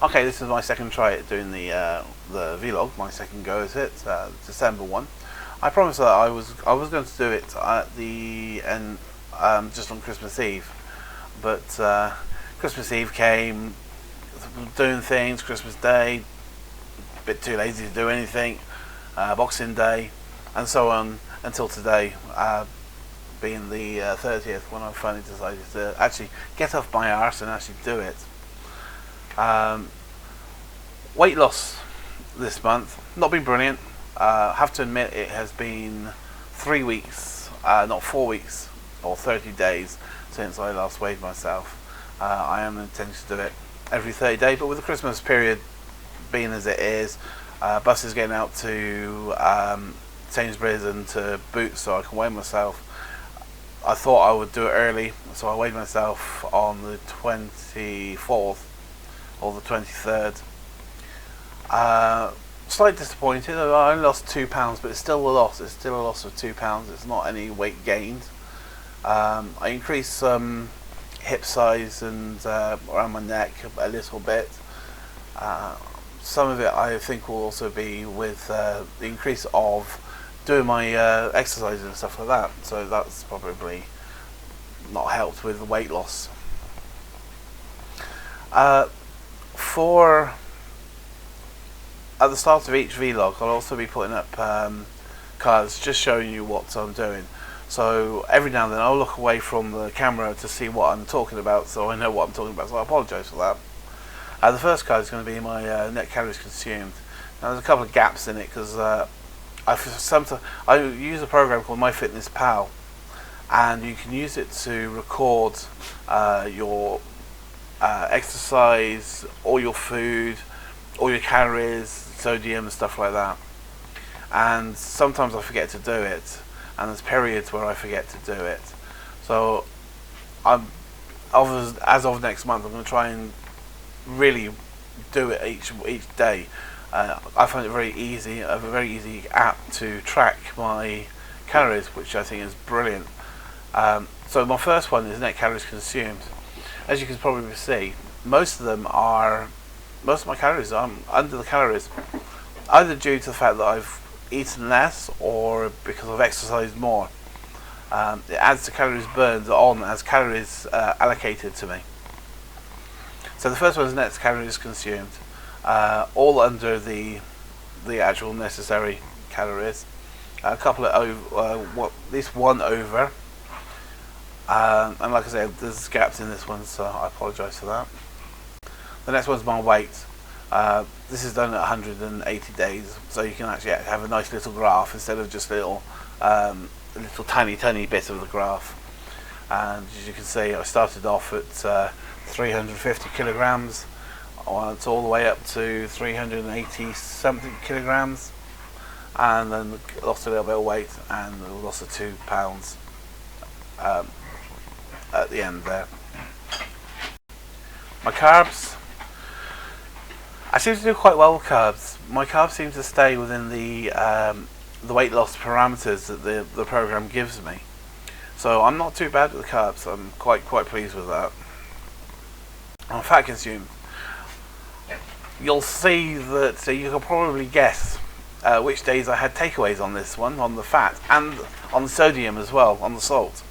Okay, this is my second try at doing the vlog. My second go at it, December one. I promised that I was going to do it at the end, just on Christmas Eve, but Christmas Eve came, doing things. Christmas Day, a bit too lazy to do anything. Boxing Day, and so on until today, being the 30th, when I finally decided to actually get off my arse and actually do it. Weight loss this month, not been brilliant. Have to admit it has been 3 weeks, not 4 weeks or 30 days since I last weighed myself. I am intending to do it every 30 days, but with the Christmas period being as it is, buses getting out to Sainsbury's and to Boots so I can weigh myself, I thought I would do it early, so I weighed myself on the 24th or the 23rd. Slightly disappointed. I only lost £2, but it's still a loss. It's still a loss of £2. It's not any weight gained. I increased some hip size and around my neck a little bit. Some of it I think will also be with the increase of doing my exercises and stuff like that. So that's probably not helped with the weight loss. At the start of each vlog, I'll also be putting up cards just showing you what I'm doing. So every now and then I'll look away from the camera to see what I'm talking about, so I know what I'm talking about, so I apologise for that. The first card is going to be my net calories consumed. Now there's a couple of gaps in it because I use a program called MyFitnessPal, and you can use it to record your exercise, all your food, all your calories, sodium and stuff like that. And sometimes I forget to do it, and there's periods where I forget to do it. So as of next month, I'm going to try and really do it each day. I find it very easy, a very easy app to track my calories, which I think is brilliant. So my first one is net calories consumed. As you can probably see, most of my calories are under the calories, either due to the fact that I've eaten less or because I've exercised more. It adds to calories burned on as calories allocated to me. So the first one is net calories consumed, all under the actual necessary calories. A couple of at least one over, and like I said, there's gaps in this one, so I apologise for that. The next one's my weight. This is done at 180 days, so you can actually have a nice little graph instead of just a little tiny bit of the graph. And as you can see, I started off at 350 kilograms. It's all the way up to 380 something kilograms, and then lost a little bit of weight and lost of £2 at the end there. My carbs, I seem to do quite well with carbs. My carbs seem to stay within the weight loss parameters that the program gives me. So I'm not too bad with the carbs. I'm quite pleased with that. On fat consumed, you'll see that you can probably guess which days I had takeaways on this one, on the fat and on the sodium as well, on the salt.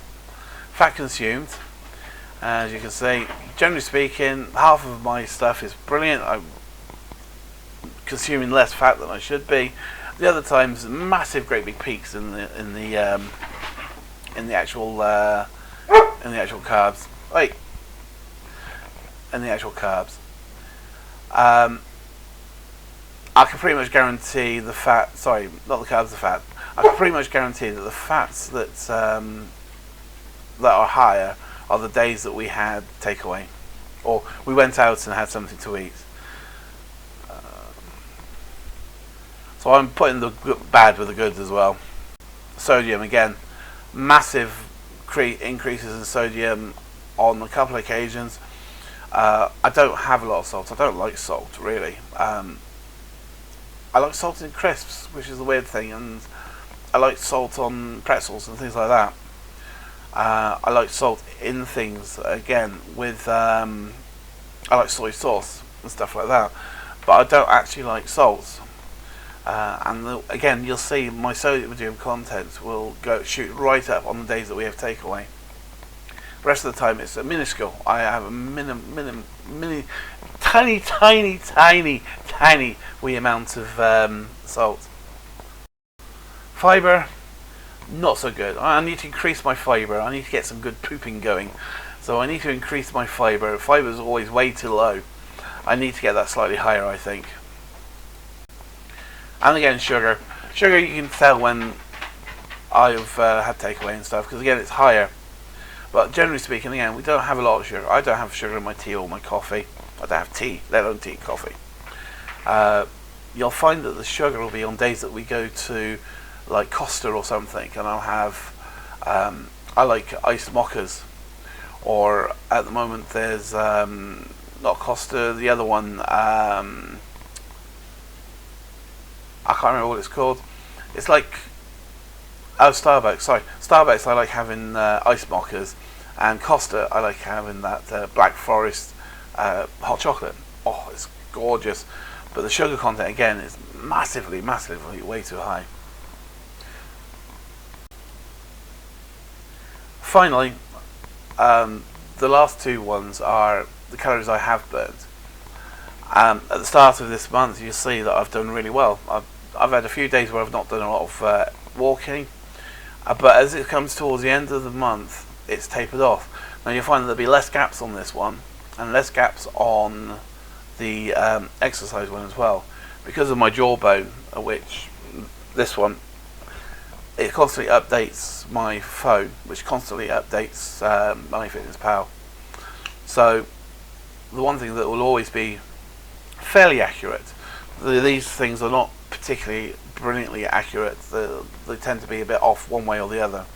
Fat consumed, as you can see, generally speaking, half of my stuff is brilliant. I'm consuming less fat than I should be. The other times, massive, great big peaks in the actual carbs. Wait, in the actual carbs. I can pretty much guarantee the fat. Sorry, not the carbs, the fat. I can pretty much guarantee that the fats that are higher are the days that we had takeaway. or we went out and had something to eat. So I'm putting the bad with the good as well. Sodium again, massive increases in sodium on a couple of occasions. I don't have a lot of salt. I don't like salt really. I like salt in crisps, which is the weird thing, and I like salt on pretzels and things like that. I like salt in things again with I like soy sauce and stuff like that, but I don't actually like salt. Again, you'll see my sodium content will shoot right up on the days that we have takeaway. The rest of the time it's minuscule. I have a tiny wee amount of salt. Fibre, not so good. I need to increase my fibre. I need to get some good pooping going. So I need to increase my fibre. Fibre is always way too low. I need to get that slightly higher, I think. And again, sugar. Sugar, you can tell when I've had takeaway and stuff, because again, it's higher. But generally speaking, again, we don't have a lot of sugar. I don't have sugar in my tea or my coffee. I don't have tea, let alone tea and coffee. You'll find that the sugar will be on days that we go to, like Costa or something, and I'll have, I like iced mochas. Or at the moment, there's not Costa, the other one. I can't remember what it's called. It's like, Starbucks. Sorry, Starbucks. I like having iced mochas, and Costa. I like having that Black Forest hot chocolate. Oh, it's gorgeous, but the sugar content again is massively way too high. Finally, the last two ones are the calories I have burnt. At the start of this month, you see that I've done really well. I've had a few days where I've not done a lot of walking, but as it comes towards the end of the month, it's tapered off. Now you'll find that there'll be less gaps on this one, and less gaps on the exercise one as well, because of my jawbone, which this one, it constantly updates my phone, which constantly updates MyFitnessPal. So the one thing that will always be fairly accurate, these things are not particularly brilliantly accurate. They tend to be a bit off one way or the other.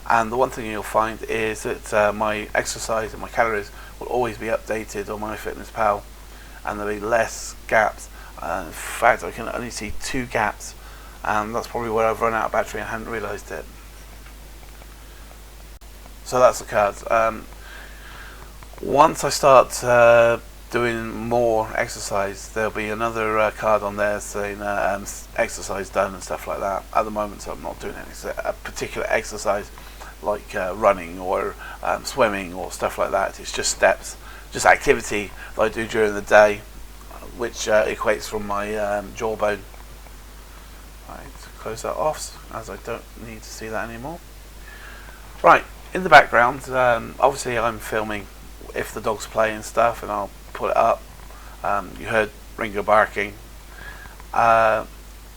And the one thing you'll find is that my exercise and my calories will always be updated on MyFitnessPal, and there'll be less gaps. In fact, I can only see 2 gaps, and that's probably where I've run out of battery and hadn't realised it. So that's the cards. Once I start doing more exercise, there'll be another card on there saying exercise done and stuff like that. At the moment, so I'm not doing a particular exercise like running or swimming or stuff like that. It's just steps, just activity that I do during the day, which equates from my jawbone. Right, close that off as I don't need to see that anymore. Right, in the background, obviously I'm filming if the dog's playing stuff, and I'll put it up. You heard Ringo barking.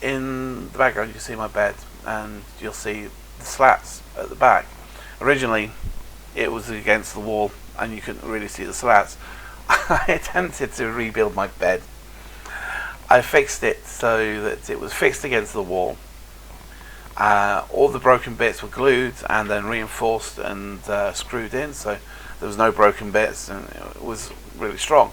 In the background you see my bed, and you'll see the slats at the back. Originally it was against the wall and you couldn't really see the slats. I attempted to rebuild my bed. I fixed it so that it was fixed against the wall. All the broken bits were glued and then reinforced and screwed in, so there was no broken bits, and it was really strong.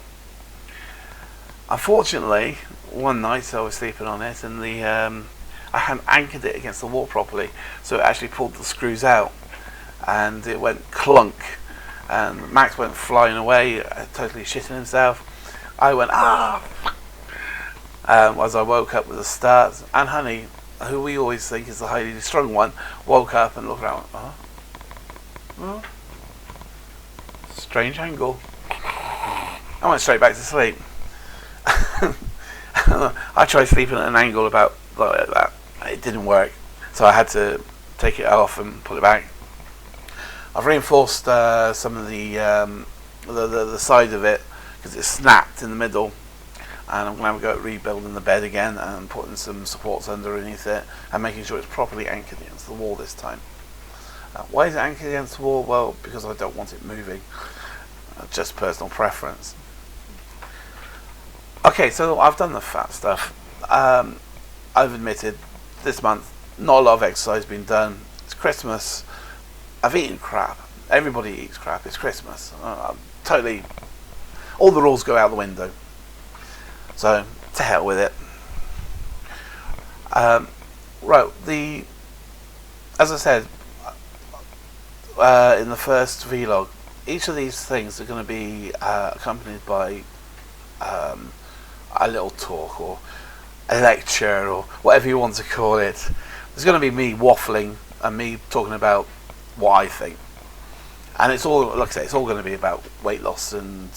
Unfortunately, one night I was sleeping on it, and I hadn't anchored it against the wall properly, so it actually pulled the screws out, and it went clunk, and Max went flying away, totally shitting himself. I went as I woke up with a start, and Honey, who we always think is the highly strung one, woke up and looked around. Strange angle. I went straight back to sleep. I tried sleeping at an angle about like that. It didn't work, so I had to take it off and put it back. I've reinforced some of the side of it because it snapped in the middle, and I'm going to have a go at rebuilding the bed again and putting some supports underneath it and making sure it's properly anchored against the wall this time. Why is it anchored against the wall? Well, because I don't want it moving. just personal preference. Okay, so I've done the fat stuff. I've admitted this month not a lot of exercise been done. It's Christmas. I've eaten crap. Everybody eats crap. It's Christmas. Totally, all the rules go out the window. So to hell with it. Right. As I said in the first vlog, each of these things are going to be accompanied by a little talk or a lecture or whatever you want to call it. There's going to be me waffling and me talking about what I think, and it's all, like I say, it's all going to be about weight loss and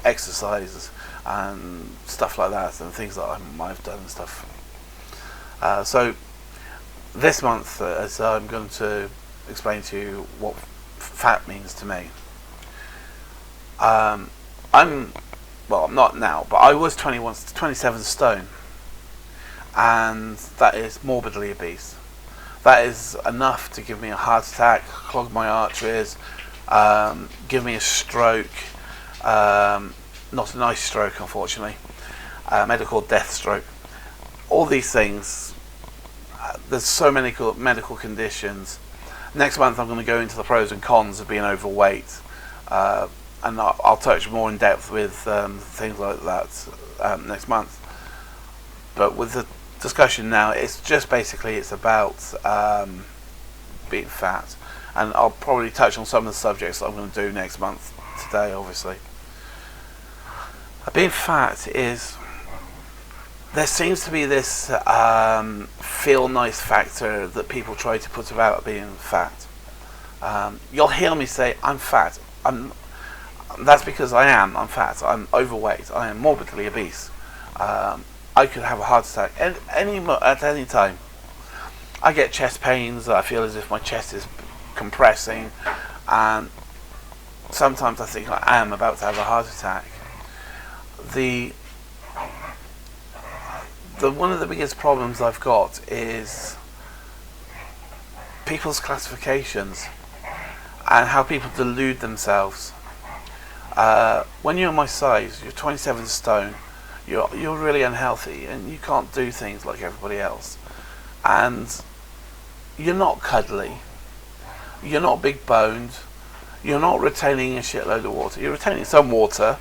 exercises and stuff like that, and things that I've done and stuff. So this month, as I'm going to explain to you what fat means to me. I'm not now, but I was 27 stone, and that is morbidly obese. That is enough to give me a heart attack, clog my arteries, give me a stroke, not a nice stroke unfortunately, medical death stroke. All these things, there's so many medical conditions. Next month I'm going to go into the pros and cons of being overweight, and I'll touch more in depth with things like that next month. But with the discussion now, it's just basically it's about being fat, and I'll probably touch on some of the subjects that I'm going to do next month. Today, obviously, being fat is, there seems to be this feel nice factor that people try to put about being fat. You'll hear me say I'm fat. That's because I'm fat. I'm overweight. I am morbidly obese. I could have a heart attack at any time. I get chest pains. I feel as if my chest is compressing, and sometimes I think I am about to have a heart attack. One of the biggest problems I've got is people's classifications and how people delude themselves. When you're my size, you're 27 stone, you're really unhealthy and you can't do things like everybody else, and you're not cuddly, you're not big boned, you're not retaining a shitload of water. You're retaining some water.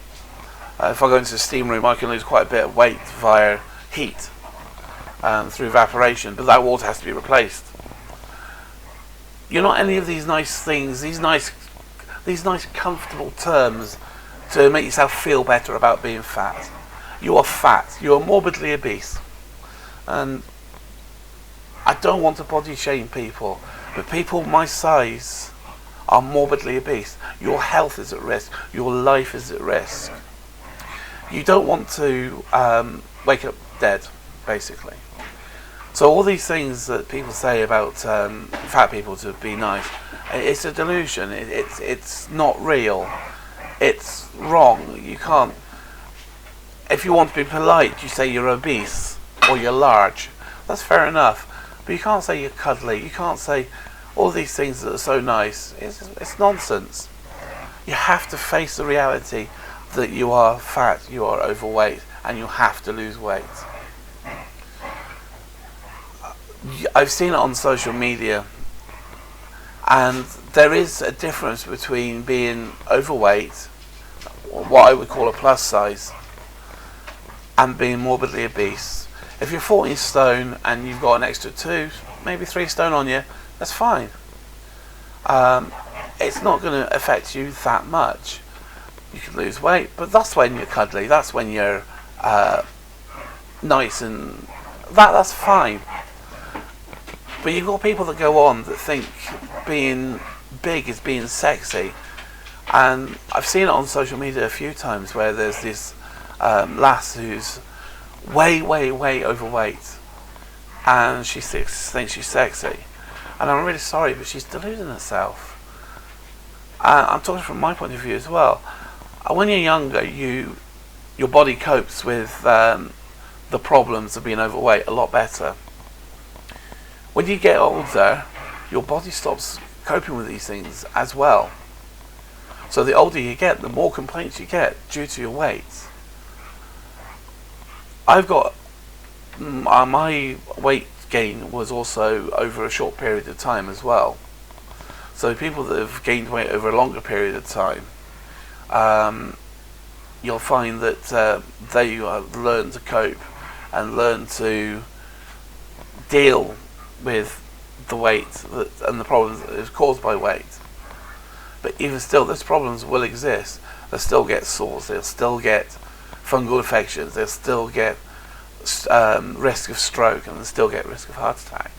If I go into the steam room, I can lose quite a bit of weight via heat through evaporation, but that water has to be replaced. You're not any of these nice things, these nice comfortable terms to make yourself feel better about being fat. You are fat. You are morbidly obese, and I don't want to body shame people, but people my size are morbidly obese. Your health is at risk. Your life is at risk. You don't want to wake up dead, basically. So all these things that people say about fat people to be nice, it's a delusion. It's not real. It's wrong. You can't. If you want to be polite, you say you're obese or you're large. That's fair enough. But you can't say you're cuddly. You can't say all these things that are so nice. It's nonsense. You have to face the reality that you are fat, you are overweight, and you have to lose weight. I've seen it on social media, and there is a difference between being overweight, or what I would call a plus size, and being morbidly obese. If you're 14 stone and you've got an extra 2, maybe 3 stone on you, that's fine. It's not going to affect you that much. You can lose weight, but that's when you're cuddly, that's when you're nice, and that's fine. But you've got people that go on that think being big is being sexy, and I've seen it on social media a few times where there's this lass who's way overweight, and she thinks she's sexy, and I'm really sorry, but she's deluding herself. I'm talking from my point of view as well. When you're younger, your body copes with the problems of being overweight a lot better. When you get older, your body stops coping with these things as well. So the older you get, the more complaints you get due to your weight. I've got my weight gain was also over a short period of time as well. So people that have gained weight over a longer period of time, you'll find that they learn to cope and learn to deal with the weight and the problems that is caused by weight. But even still, those problems will exist. They'll still get sores, they'll still get fungal infections, they'll still get risk of stroke, and they'll still get risk of heart attack.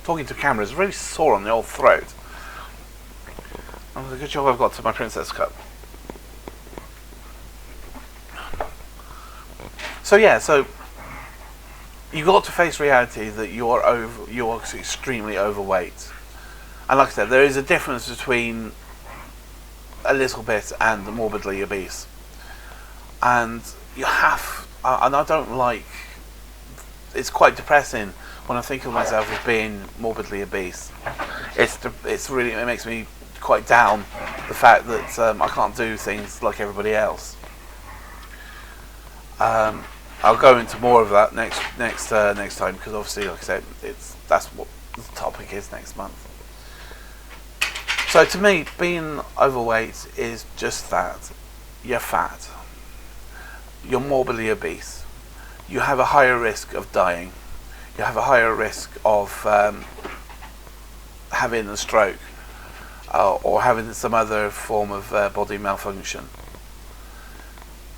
Talking to camera is really sore on the old throat. Oh, a good job I've got to my Princess Cup. So yeah, so you've got to face reality that you're extremely overweight. And like I said, there is a difference between a little bit and morbidly obese. And you have, and I don't like, it's quite depressing when I think of myself as being morbidly obese. It's really, it makes me quite down, the fact that I can't do things like everybody else. I'll go into more of that next time, because obviously, like I said, that's what the topic is next month. So to me, being overweight is just that. You're fat. You're morbidly obese. You have a higher risk of dying. You have a higher risk of having a stroke or having some other form of body malfunction.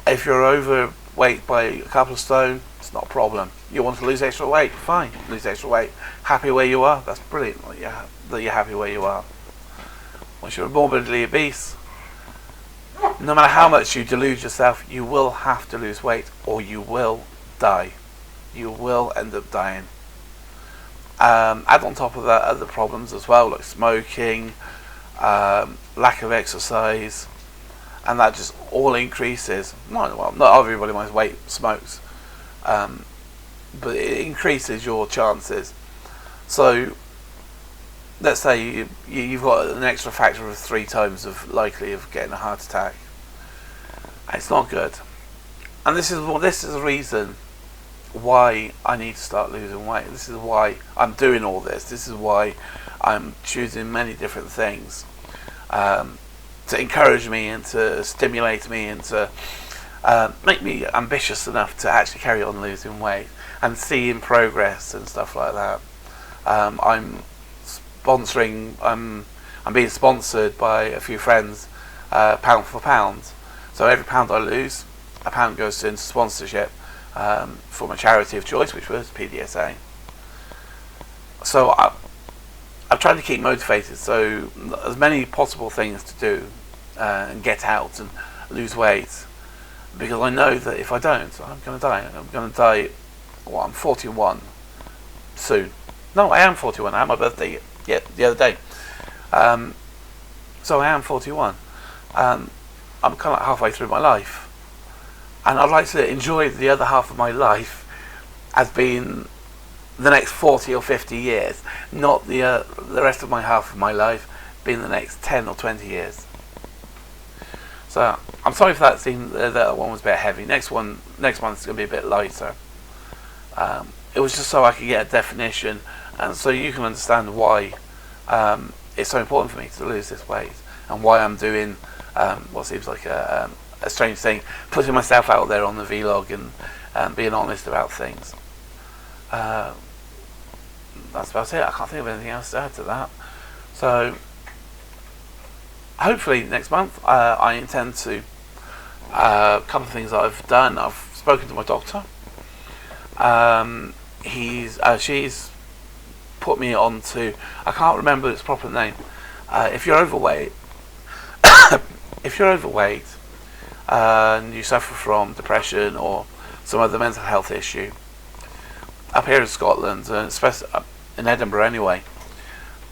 If you're overweight by a couple of stone, it's not a problem. You want to lose extra weight, fine, lose extra weight. Happy where you are, that's brilliant that you're happy where you are. Once you're morbidly obese, no matter how much you delude yourself, you will have to lose weight or you will die. You will end up dying. Add on top of that other problems as well, like smoking, lack of exercise, and that just all increases. Not everybody in my weight smokes, but it increases your chances. So let's say you've got an extra factor of 3 times of likely of getting a heart attack. It's not good, and this is the reason why I need to start losing weight. This is why I'm doing all this. This is why I'm choosing many different things to encourage me and to stimulate me and to make me ambitious enough to actually carry on losing weight and seeing progress and stuff like that. I'm being sponsored by a few friends, pound for pound. So every pound I lose, a pound goes into sponsorship for my charity of choice, which was PDSA. So I'm trying to keep motivated. So as many possible things to do and get out and lose weight, because I know that if I don't, I'm going to die. I'm going to die. Well, I'm 41 soon. No, I am 41. I had my birthday the other day. So I am 41. I'm kind of halfway through my life, and I'd like to enjoy the other half of my life as being the next 40 or 50 years, not the rest of my half of my life being the next 10 or 20 years. So I'm sorry if that one was a bit heavy. Next month's going to be a bit lighter. It was just so I could get a definition, and so you can understand why it's so important for me to lose this weight, and why I'm doing what seems like a strange thing, putting myself out there on the vlog and being honest about things. That's about it. I can't think of anything else to add to that. So hopefully next month I intend to a couple of things that I've done. I've spoken to my doctor. She's put me on to, I can't remember its proper name. If you're overweight and you suffer from depression or some other mental health issue, up here in Scotland, and especially in Edinburgh anyway,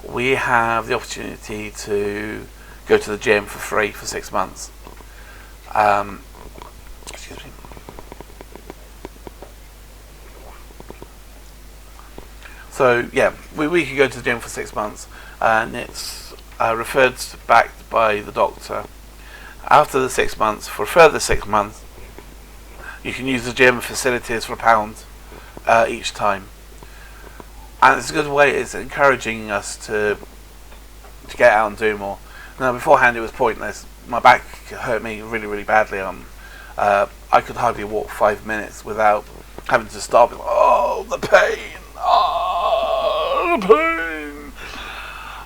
we have the opportunity to go to the gym for free for 6 months. Excuse me. So yeah, we could go to the gym for 6 months, and it's referred back by the doctor. After the 6 months, for a further 6 months, you can use the gym facilities for £1 each time. And it's a good way. It's encouraging us to get out and do more. Now, beforehand, it was pointless. My back hurt me really, really badly. I could hardly walk 5 minutes without having to stop. Oh, the pain! Oh, the pain!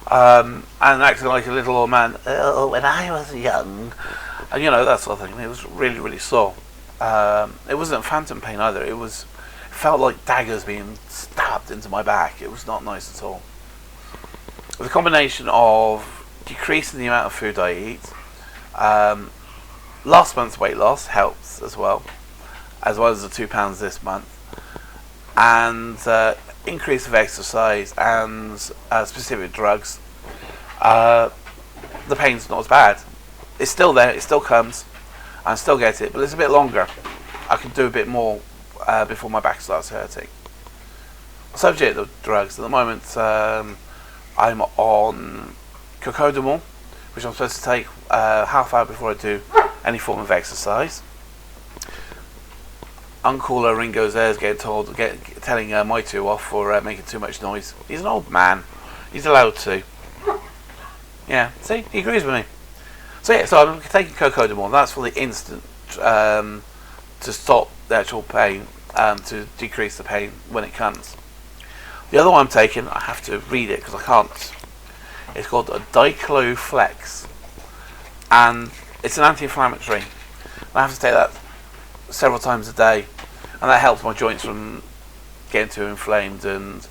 And acting like a little old man. Oh, when I was young, and that sort of thing. It was really, really sore. It wasn't phantom pain either. It felt like daggers being stabbed into my back. It was not nice at all. With a combination of decreasing the amount of food I eat, last month's weight loss helps as well as the £2 this month, and increase of exercise and specific drugs, the pain's not as bad. It's still there, it still comes, I still get it, but it's a bit longer. I can do a bit more before my back starts hurting. Subject of drugs, at the moment I'm on cocodamol, which I'm supposed to take half hour before I do any form of exercise. Uncle Ringo's there is telling my two off for making too much noise. He's an old man. He's allowed to. Yeah, see, he agrees with me. So I'm taking cocodamol. That's for the instant to stop the actual pain, to decrease the pain when it comes. The other one I'm taking, I have to read it because I can't. It's called a Dicloflex, and it's an anti-inflammatory. I have to take that several times a day, and that helps my joints from getting too inflamed. And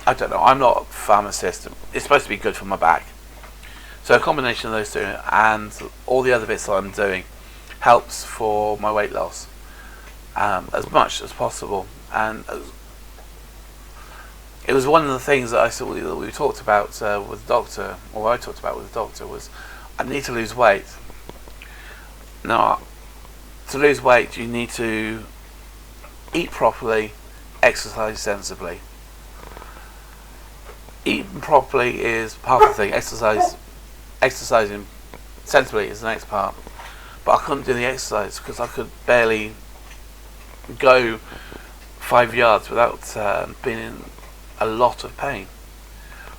I don't know, I'm not a pharmacist. It's supposed to be good for my back. So a combination of those two and all the other bits that I'm doing helps for my weight loss as much as possible. And it was one of the things that we talked about with the doctor, or I talked about with the doctor, was I need to lose weight. Now, to lose weight, you need to eat properly, exercise sensibly. Eating properly is half the thing. Exercising sensibly is the next part. But I couldn't do the exercise because I could barely go 5 yards without being in a lot of pain.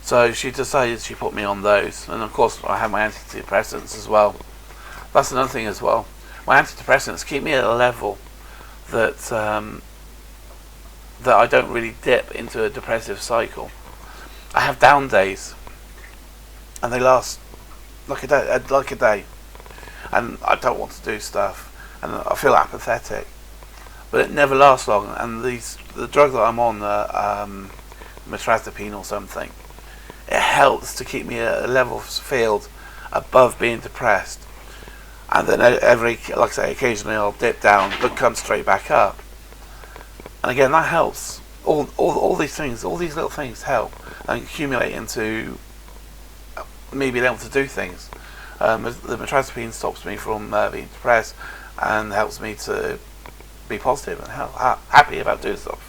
So she decided she put me on those, and of course I have my antidepressants as well. That's another thing as well. My antidepressants keep me at a level that that I don't really dip into a depressive cycle. I have down days, and they last like a day, and I don't want to do stuff, and I feel apathetic. But it never lasts long, and the drug that I'm on, metrazapine or something, it helps to keep me at a level field above being depressed. And then like I say, occasionally I'll dip down, but come straight back up. And again, that helps. All these things, all these little things help and accumulate into me being able to do things. The metrazapine stops me from being depressed and helps me to be positive and happy about doing stuff.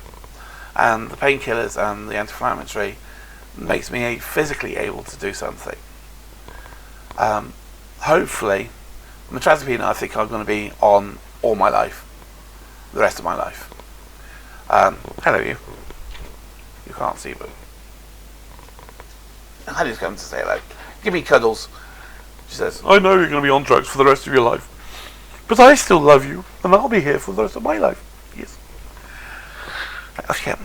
And the painkillers and the anti-inflammatory makes me physically able to do something. Hopefully, metrazapine I think I'm going to be on all my life, the rest of my life. Hello you. You can't see, but Honey's come to say hello. Give me cuddles. She says, I know you're going to be on drugs for the rest of your life, but I still love you, and I'll be here for the rest of my life. Yes. Okay.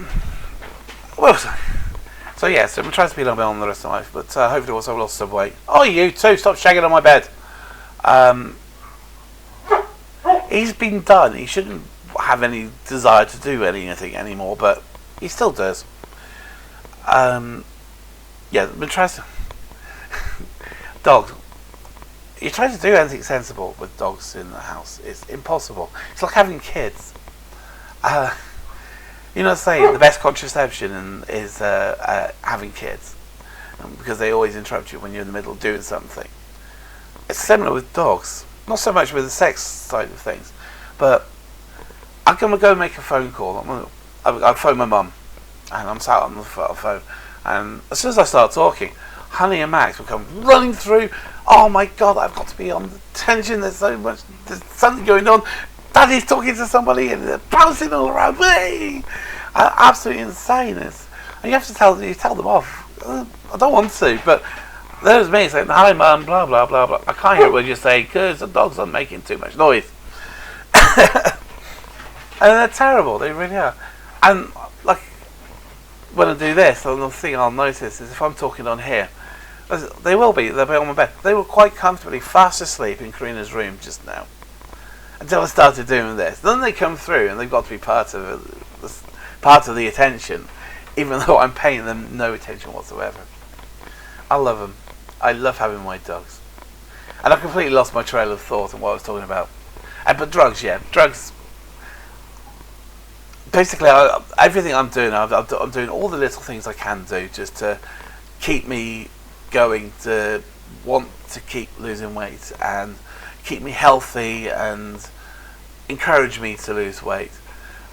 Well, so metrazapine I'll be on the rest of my life, but hopefully once I've lost some weight. Oh, you too, stop shagging on my bed. He's been done. He shouldn't have any desire to do anything anymore, but he still does. Dogs. You try to do anything sensible with dogs in the house, it's impossible. It's like having kids. Saying the best contraception is having kids, because they always interrupt you when you're in the middle of doing something. It's similar with dogs, not so much with the sex side of things, but I'm going to go make a phone call. I'll phone my mum, and I'm sat on the phone, And as soon as I start talking, Honey and Max will come running through. Oh my God, I've got to be on the tension. There's something going on. Daddy's talking to somebody and they're bouncing all around me. Absolutely insane. And you have to tell them off. I don't want to, but there's me saying, "Hi, Mum," blah blah blah blah. I can't hear what you say because the dogs are making too much noise. And they're terrible. They really are. And like when I do this, the thing I'll notice is if I'm talking on here, they'll be on my bed. They were quite comfortably fast asleep in Karina's room just now, until I started doing this. Then they come through and they've got to be part of the attention, even though I'm paying them no attention whatsoever. I love them. I love having my dogs. And I completely lost my trail of thought on what I was talking about. But drugs. Basically, everything I'm doing, I'm doing all the little things I can do just to keep me going, to want to keep losing weight and keep me healthy and encourage me to lose weight.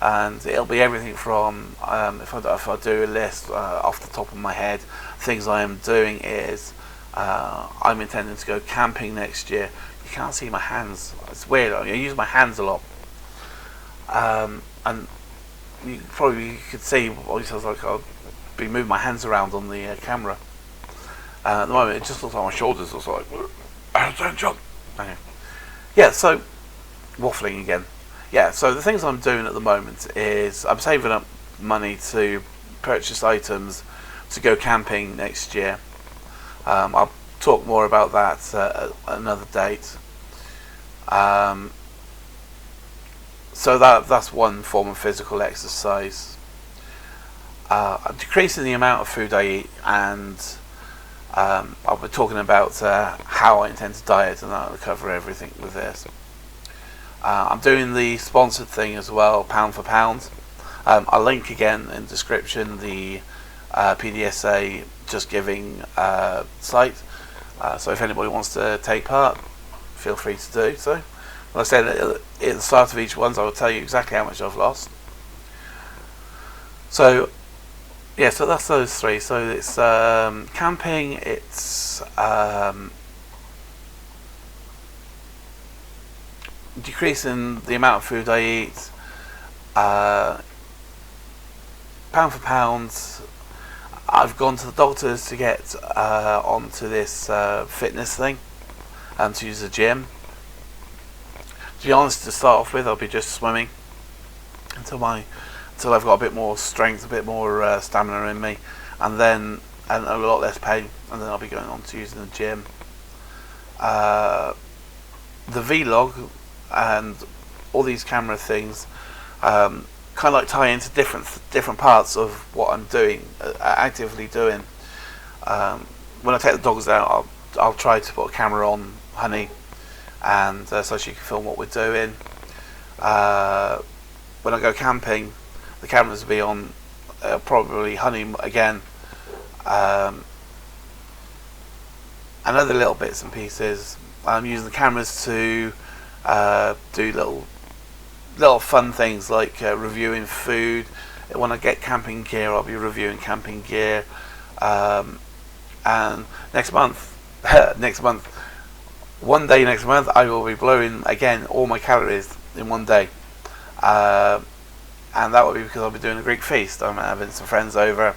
And it'll be everything from, if I do a list off the top of my head, things I am doing is I'm intending to go camping next year. You can't see my hands. It's weird. I use my hands a lot. And you could see, I'll be moving my hands around on the camera. At the moment, it just looks like my shoulders are like, attention. Okay. Yeah, so waffling again. Yeah, so the things I'm doing at the moment is I'm saving up money to purchase items to go camping next year. I'll talk more about that at another date. So that's one form of physical exercise. I'm decreasing the amount of food I eat, and I'll be talking about how I intend to diet, and I'll cover everything with this. I'm doing the sponsored thing as well, pound for pound. I'll link again in the description the PDSA Just Giving site. So if anybody wants to take part, feel free to do so. Like I said, at the start of each one, I will tell you exactly how much I've lost. So, yeah, so that's those three. So it's camping, it's decreasing the amount of food I eat, pound for pound. I've gone to the doctors to get onto this fitness thing and to use the gym. To be honest, to start off with, I'll be just swimming until I've got a bit more strength, a bit more stamina in me, and then a lot less pain, and then I'll be going on to using the gym. The vlog and all these camera things kind of like tie into different parts of what I'm doing, actively doing. When I take the dogs out, I'll try to put a camera on Honey, and so she can film what we're doing. When I go camping, the cameras will be on probably Honey again, and other little bits and pieces. I'm using the cameras to do little fun things like reviewing food. When I get camping gear, I'll be reviewing camping gear. And next month, one day next month, I will be blowing again all my calories in one day. And that will be because I'll be doing a Greek feast. I'm having some friends over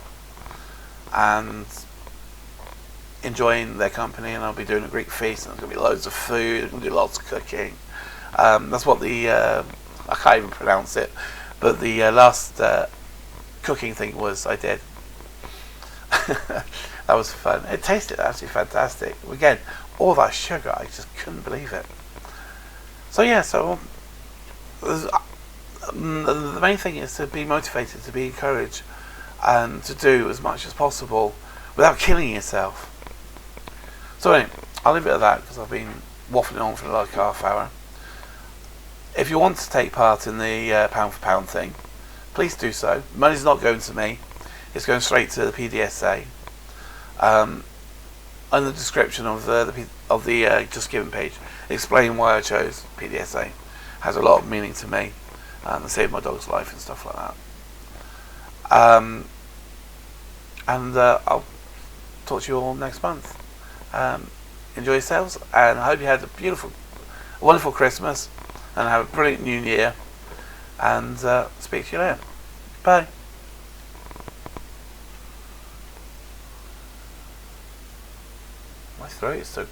and enjoying their company, and I'll be doing a Greek feast, and there's going to be loads of food, there's going to be lots of cooking. That's what I can't even pronounce it, but the last cooking thing I did. That was fun. It tasted absolutely fantastic. Again, all that sugar, I just couldn't believe it. So yeah, the main thing is to be motivated, to be encouraged, and to do as much as possible without killing yourself. So anyway, I'll leave it at that because I've been waffling on for like half hour. If you want to take part in the pound for pound thing, please do so. Money's not going to me; it's going straight to the PDSA. In the description of the Just Giving page, explain why I chose PDSA. Has a lot of meaning to me, and saved my dog's life and stuff like that. and I'll talk to you all next month. Enjoy yourselves, and I hope you had a wonderful Christmas, and have a brilliant New Year, and speak to you later. Bye. My throat is so